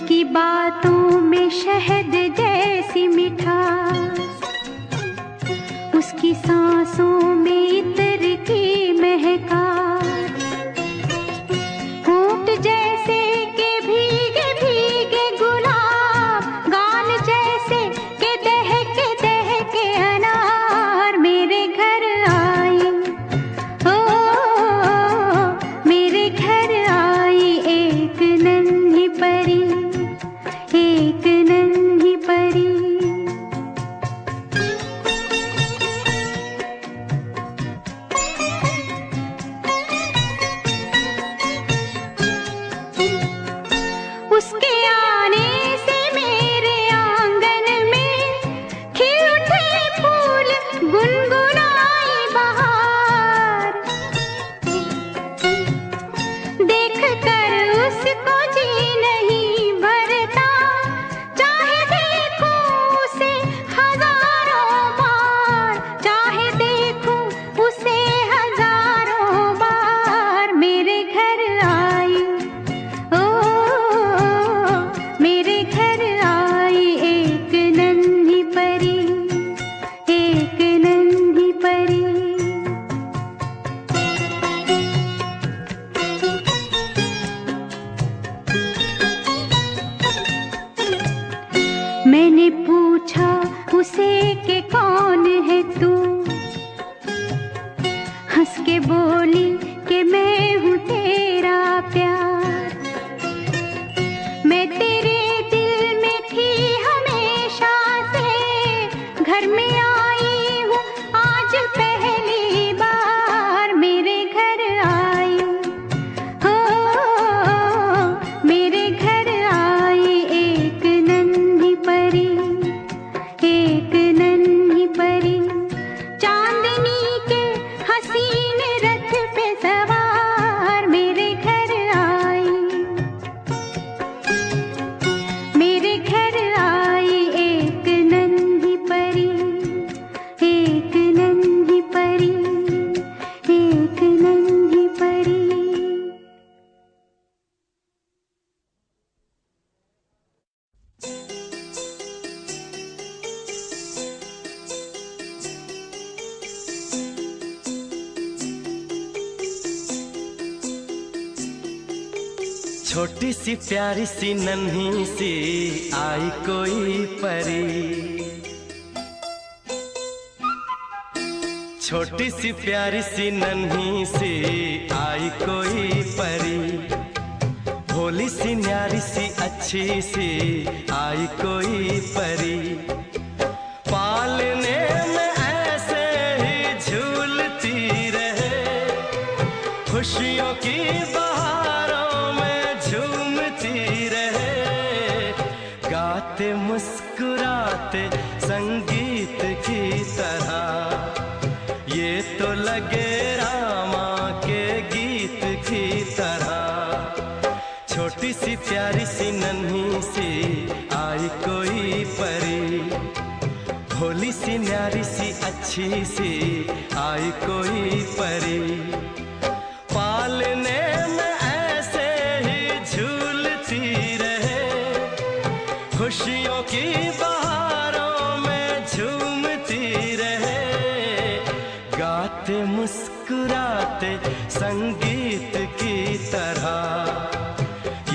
उसकी बातों में शहद जैसी मिठास, उसकी सांसों में इत्र की महकास, होंठ जैसे के भीगे भीगे गुलाब, गाल जैसे के दहके अनार मेरे घर आई। ओ मेरे घर आई एक नन्ही परी, एक नन्ही परी। उसके आने से मेरे आंगन में खिल उठे फूल, गुनगुनाई बहार। देख कर उसको जी नहीं भरता, चाहे देखूं उसे हजारों बार, चाहे देखूं उसे हजारों बार। मेरे घर आई, ओ मेरे घर आई एक नन्ही परी, एक नन्ही परी। मैंने पूछा उसे कि कौन है तू, हंस के बोली कि मैं हूँ तेरा प्यार। मैं तेरे दिल में थी हमेशा से, घर में आई हूँ आज पहली बार। मेरे घर आई, हो मेरे घर आई एक नन्ही परी, एक नन्ही परी। चांदनी के हसीन रथ पे सवार मेरे घर आई, मेरे घर आई एक नन्ही परी, एक नन्ही परी, एक नन्ही परी। छोटी सी प्यारी सी नन्ही सी आई कोई परी, छोटी सी प्यारी सी नन्ही सी आई कोई परी, भोली सी न्यारी सी अच्छी सी आई कोई परी। पालने में ऐसे ही झूलती रहे, खुशियों की बहारों में झूमती रहे, गाते मुस्कुराते संगीत की तरह। ये तो लगे रामा के गीत की तरह। छोटी सी प्यारी सी नन्ही सी आई कोई परी, भोली सी न्यारी सी अच्छी सी आई कोई परी। पालने में ऐसे ही झूलती रहे, खुशियों की बहारों में झूमती रहे, गाते मुस्कुराते संगीत की तरह।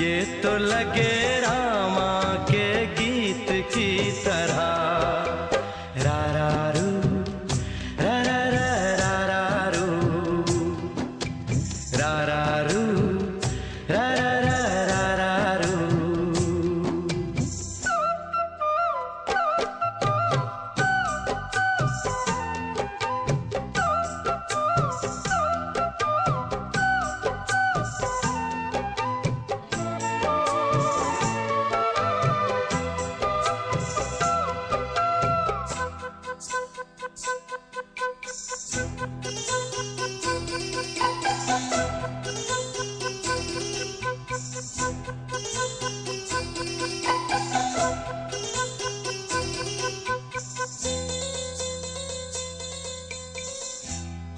ये तो लगे रामा के गीत की तरह। रा रा रू, रा रा रा रा रा रू, रा रा रू, रा रा रा रा रा रू।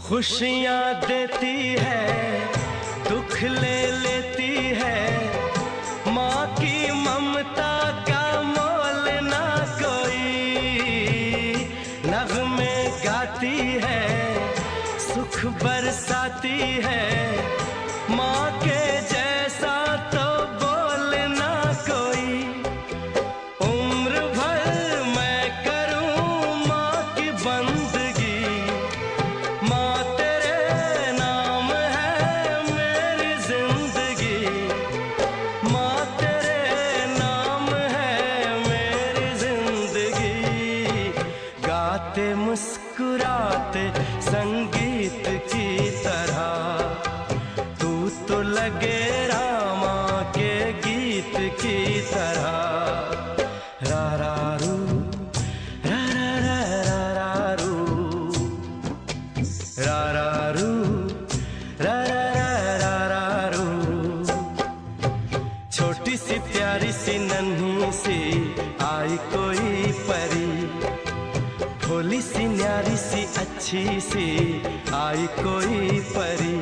खुशियाँ देती है, दुख ले लेती है, माँ की ममता की तरह। रा रा रू रा रा रा रा रा रू रा रा रू रा रा रा रा रा रू। छोटी सी प्यारी सी नन्ही सी आई कोई परी, भोली सी न्यारी सी अच्छी सी आई कोई परी।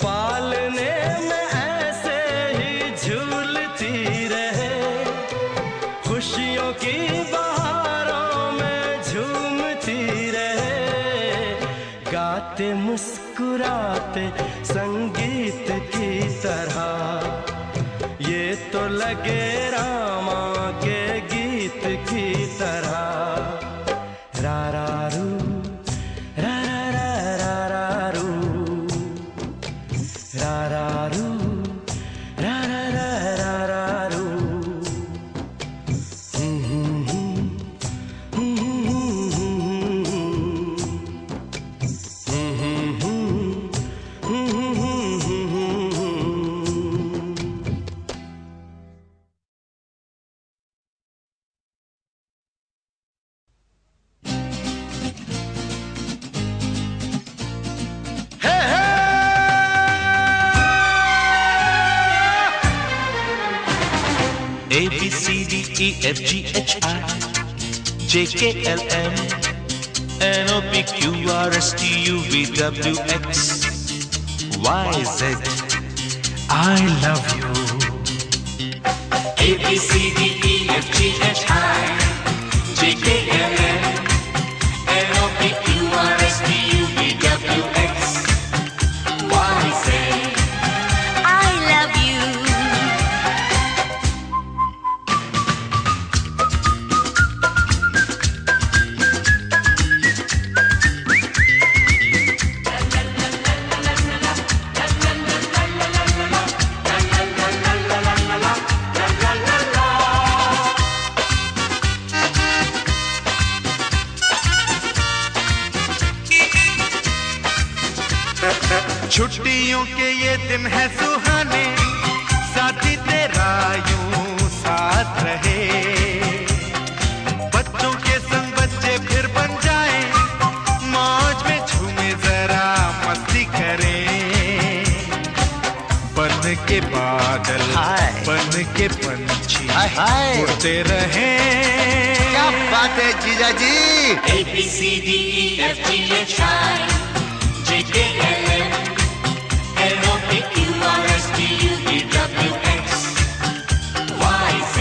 पालने में ऐसे ही झूलती रहे, खुशियों की बहारों में झूमती रहे। गाते मुस्कुराते संगीत की तरह, ये तो लगे रामा के गीत की तरह। रा रा रू रा रा रा रा रू रा रा रू रा रा रा रा रू। A B C D E F G H I J K L M N O P Q R S T U V W X Y Z. I love you. A B C D E F G H I J K L M N O P Q R S T U V W X Y Z. I love you. छुट्टियों के ये दिन है सुहाने, साथी तेरा यूं साथ रहे। बच्चों के संग बच्चे फिर बन जाए, मौज में झूमे जरा मस्ती करें। बन के बादल बन के पंछी उड़ते रहे। क्या बात है जीजा जी। A B C D E F G H I J K L M N O P Q R S T U V W X Y Z.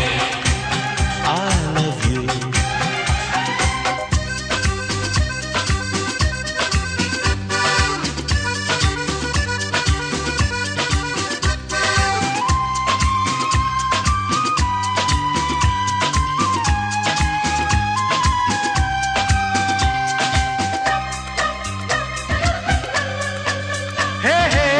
I love you. Hey, hey.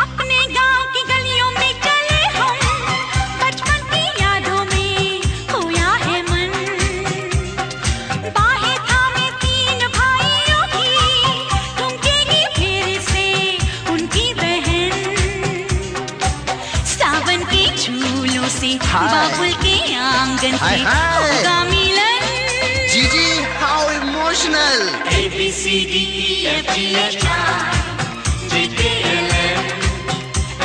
अपने गांव की गलियों में चले हम, बचपन की यादों में खोया है मन। बाहें थामे तीन भाइयों की, ठुमकेगी फिर से उनकी बहन। सावन के झूलों से बाबुल के आंगन से होगा मिलन। जीजी how emotional. A B C D E F G H I J K L M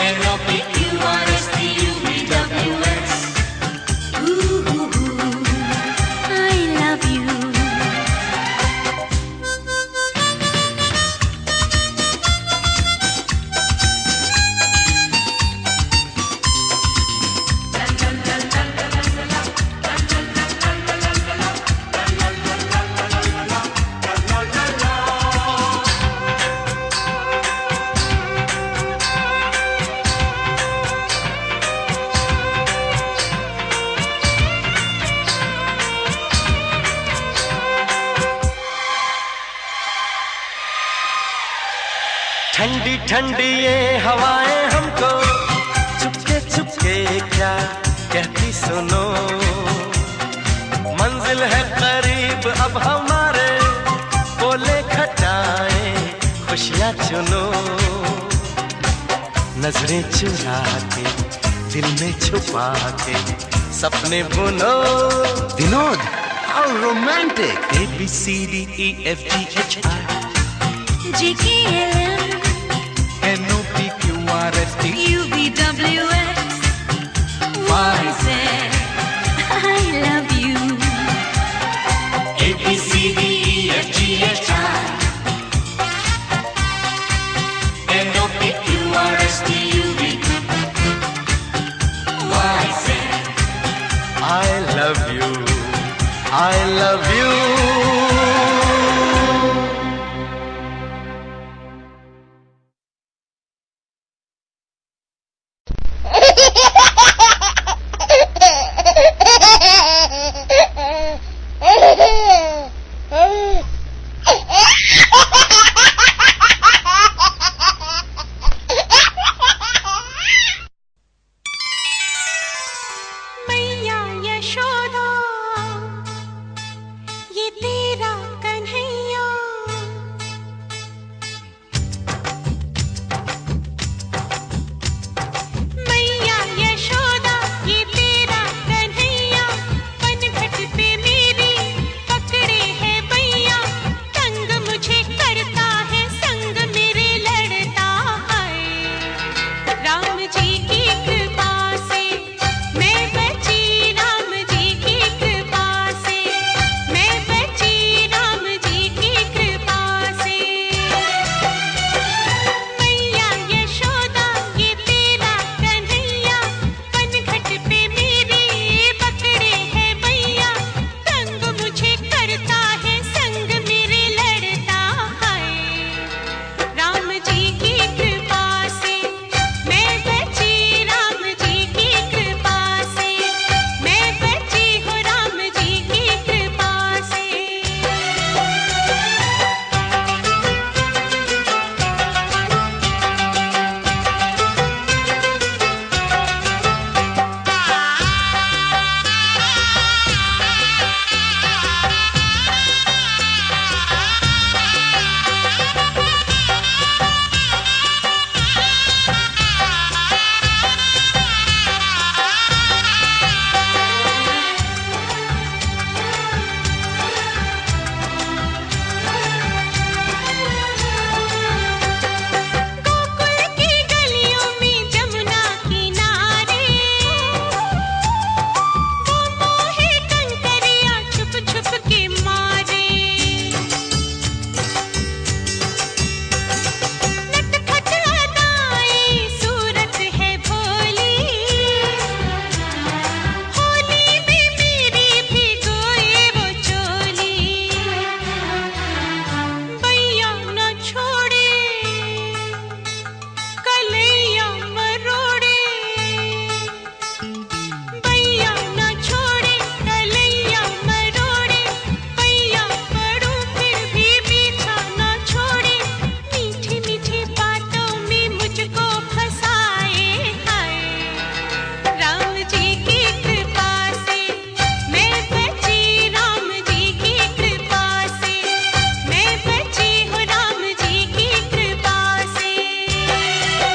N O P Q R S T U V W X. I love you. ठंडी ठंडी ये हवाएं हमको चुपके चुपके क्या कहती सुनो। मंजिल है करीब अब हमारे, बोले खटाए खुशियाँ चुनो, नजरें चुरा के दिल में छुपा के सपने बुनो। Vinod, how romantic! ABCDEFGHI JKLM NOPQRST UVWX YZ I love you. ABCDEFGHI NOPQRSTUV YZ I love you, I love you.